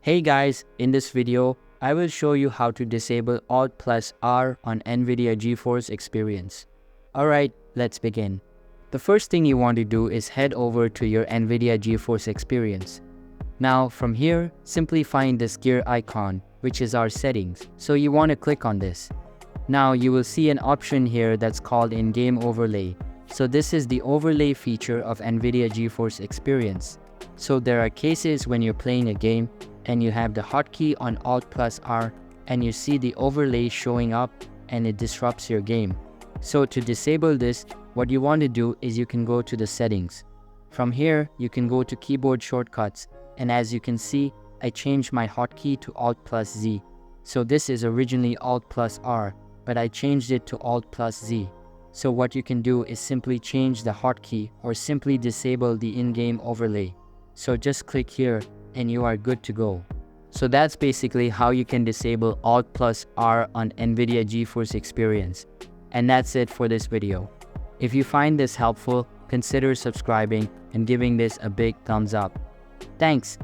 Hey guys, in this video, I will show you how to disable Alt+R on Nvidia GeForce Experience. Alright, let's begin. The first thing you want to do is head over to your Nvidia GeForce Experience. Now from here, simply find this gear icon, which is our settings. So you want to click on this. Now you will see an option here that's called in-game overlay. So this is the overlay feature of Nvidia GeForce Experience. So there are cases when you're playing a game and you have the hotkey on Alt+R and you see the overlay showing up and it disrupts your game. So to disable this, what you want to do is you can go to the settings. From here, you can go to keyboard shortcuts, and as you can see, I changed my hotkey to Alt+Z. So this is originally Alt+R, but I changed it to Alt+Z. So what you can do is simply change the hotkey or simply disable the in-game overlay. So just click here and you are good to go. So that's basically how you can disable Alt+R on Nvidia GeForce Experience. And that's it for this video. If you find this helpful, consider subscribing and giving this a big thumbs up. Thanks.